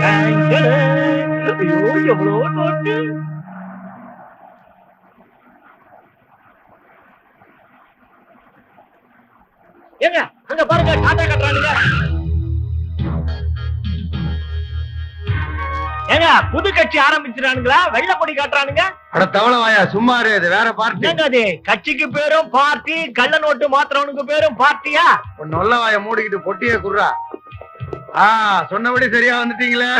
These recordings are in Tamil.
ஐயோ எவ்வளோ நோட்டு. ஏங்க அங்க பாருங்க டாடா கட்டுறானுங்க. ஏங்க புது கட்சி ஆரம்பிச்சிடானுங்களா? வெள்ளை கொடி காட்டுறானுங்க. அட தவளவாயா சும்மா இரு, இது வேற பார்ட்டி. என்னங்க அது? கட்சிக்கு பேரும் பார்ட்டி, கள்ள நோட்டு மாத்திரவனுக்கு பேரும் பார்ட்டியா? நல்ல வாய மூடிக்கிட்டு பொட்டிய குடுறா. சொன்னபடி சரியா வந்துட்டீங்களே.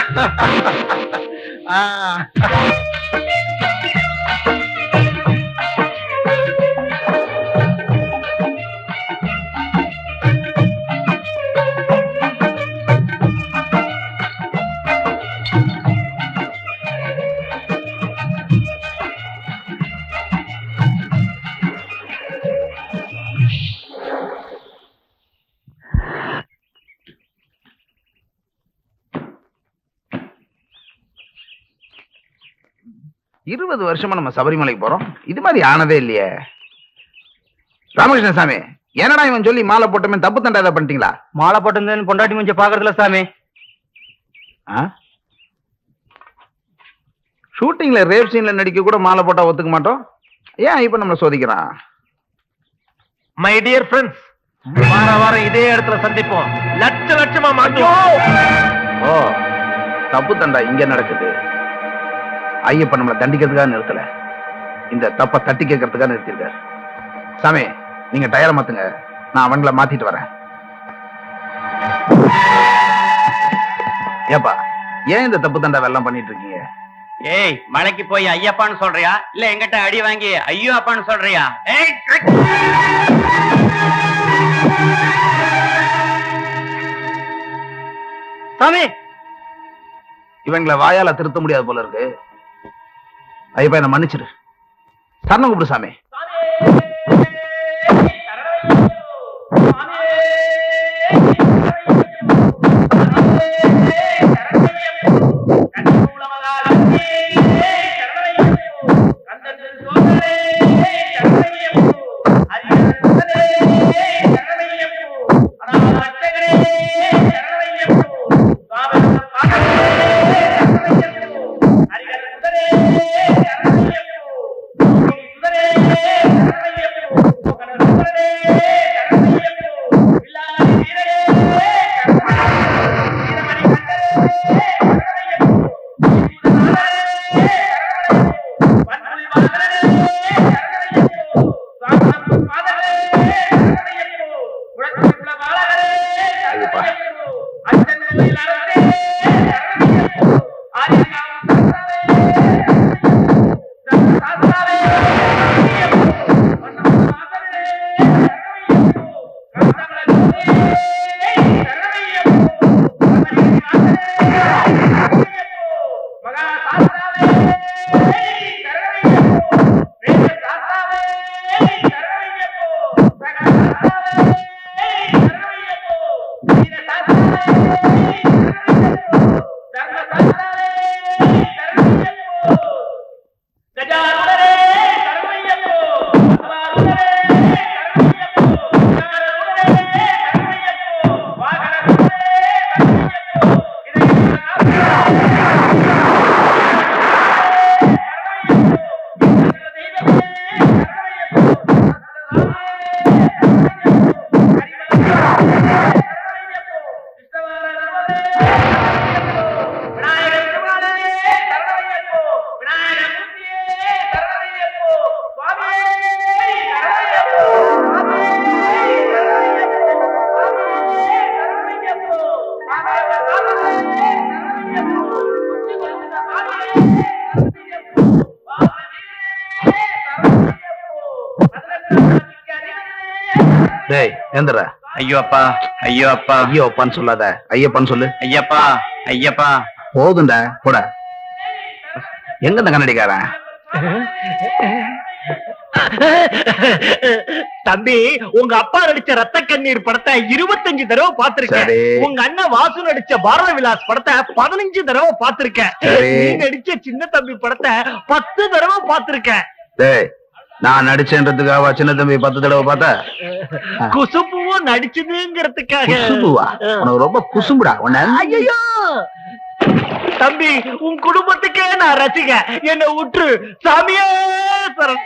இருபது வருஷமா நம்ம சபரிமலைக்கு போறோம், இது மாதிரி ஆனதே இல்லையே. ராமகிருஷ்ண சாமி, என்னடா இவன் சொல்லி மாலை போட்டமே தப்பு தண்டா ஏதாவது பண்ணிட்டீங்களா? மாலை போட்டு பொண்டாட்டி முடிஞ்ச பாக்குறதுல சாமி. ஷூட்டிங்ல ரேப் சீன்ல நடிக்க கூட மாலை போட்டா ஒத்துக்க மாட்டோம், ஏன் இப்ப நம்மள சோதிக்கிறான்? மை டியர் ஃப்ரெண்ட்ஸ், வார வாரம் இதே இடத்துல சந்திப்போம். லட்சமா மாட்டோம். ஓ, தப்பு தண்டா இங்க நடக்குது. ஐயப்பன் நம்மளை தண்டிக்கிறதுக்காக நிறுத்தல, இந்த தப்ப தட்டி கேட்கறதுக்காக நிறுத்திருக்காரு. சாமி, நீங்க டயரை மாத்துங்க, நான் அவங்கள மாத்திட்டு வரேன். ஏப்பா, ஏன் இந்த தப்பு தண்டா வெள்ளம் பண்ணிட்டு இருக்கீங்க? ஏய், மலைக்கு போய் ஐயப்பான்னு சொல்றியா இல்ல எங்கிட்ட அடி வாங்கி ஐயோ அப்பான்னு சொல்றியா? ஏய் சாமி, இவங்களை வாயால திருத்த முடியாது போல இருக்கு. ஐயப்பா என்ன மன்னிச்சிரு. சரணம் கூப்பிடு சாமி. டேய் எந்திரா. ஐயோ அப்பா, ஐயோ அப்பா. ஐயோ அப்பான்னு சொல்லாத, ஐயப்பான்னு சொல்லு. ஐயப்பா, ஐயப்பா. போதுண்டா, போட. எங்க இந்த கண்ணடிக்காரன்? தம்பி, உங்க அப்பா நடிச்ச ரத்த கண்ணீர் படத்தை 25 தடவை பாத்திருக்கேன். உங்க அண்ணன் வாசு நடிச்ச பாரத விலாஸ் படத்தை 15 தடவை பாத்திருக்கேன். நீ நடிச்ச சின்ன தம்பி படத்தை 10 தடவை பாத்திருக்கேன். நான் நடிச்சேன்றதுக்காக சின்ன தம்பி 10 தடவை பார்த்தா? குசும்புவும் நடிச்சதுங்கிறதுக்காக. குசும்புவா? உனக்கு ரொம்ப குசும்புடா உன்ன. ஐயோ தம்பி உன் குடும்பத்துக்கே நான் ரசிக, என்ன உற்று சாமியே சரணம்.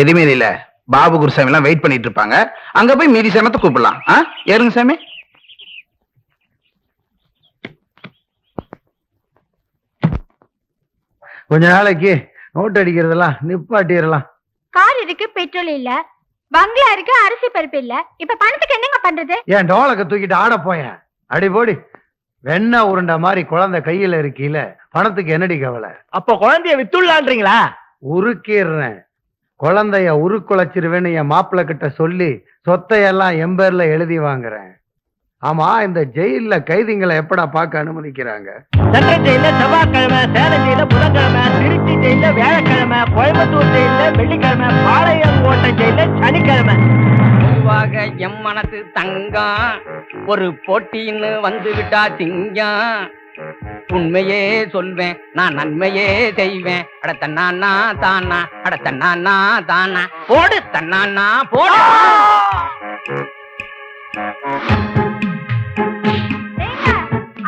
எதுவுமே இல்ல, பாபு குருசாமி எல்லாம் வெயிட் பண்ணிட்டு இருப்பாங்க. அங்க போய் மீதி சமத்தை கூப்பிடலாம். ஏறுங்க சாமி. கொஞ்ச நாளைக்கு நோட் அடிக்கிறதெல்லாம் நிப்பாட்டிடலாம். கார் இருக்கு, பெட்ரோல் இல்ல, பங்களா இருக்கு, அரிசி பருப்பு இல்ல, இப்ப பணத்துக்கு என்னங்க பண்றது? ஏன் டோலக்க தூக்கிட்டு ஆட போயேன்? அடி போடி. வெண்ணா உருண்டை மாதிரி குழந்தை கையில இருக்கீல, பணத்துக்கு என்னடி கவலை? அப்ப குழந்தைய வித்துள்ளான்றீங்களா? உருக்கிடுறேன். குழந்தைய உருக்குலைச்சிருவேன்னு என் மாப்பிள்ள கிட்ட சொல்லி சொத்தையெல்லாம் எம்பேர்ல எழுதி வாங்குறேன். ஆமா, இந்த ஜெயில கைதிங்களை எப்படா பார்க்க அனுமதிக்கிறாங்க? சென்னை ஜெயில செவ்வாய்க்கிழமை, சேலம் ஜெயில புதன்கிழமை, திருச்சி ஜெயில வியாழக்கிழமை, கோயம்புத்தூர் ஜெயில வெள்ளிக்கிழமை, பாளையங்கோட்டை ஜெயில சனிக்கிழமை. பொதுவாக எம் மனசு தங்கம், ஒரு போட்டின்னு வந்து விட்டா சிங்கம். உண்மையே சொல்வேன், நான் நன்மையே செய்வேன். அட தன்னானா தானா, அட தன்னானா தானா, போடு தன்னானா போடு.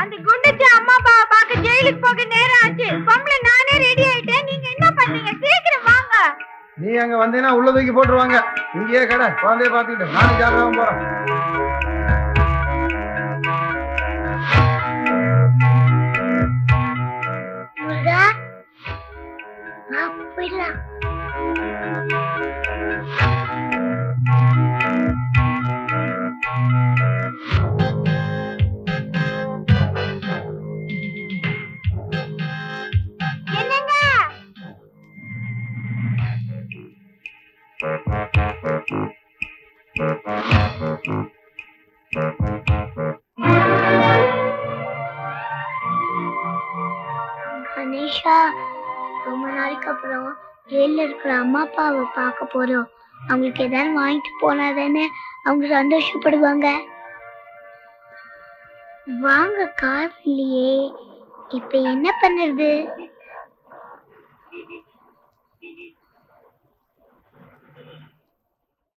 அந்த குண்டச்சி அம்மா அப்பாவை பார்க்க ஜெயிலுக்கு போக நேரம் ஆச்சு. பொம்பளை நானே ரெடி ஆயிட்டேன், நீங்க என்ன பண்ணீங்க? சீக்கிரம் வாங்க. நீ அங்க வந்தீங்கன்னா உள்ள தூக்கி போட்டுருவாங்க. இங்கேயே கடை, குழந்தைய பாத்துக்கிட்டு நானும் ஜாதகம் போறேன். கணேஷா, ரொம்ப நாளைக்கு அப்புறம் ஜெயில இருக்கிற அம்மா அப்பாவை பார்க்க போறோம். அவங்களுக்கு ஏதாவது வாங்கிட்டு போனாதானே அவங்க சந்தோஷப்படுவாங்க. வாங்க, கார் இல்லையே, இப்ப என்ன பண்ணுறது?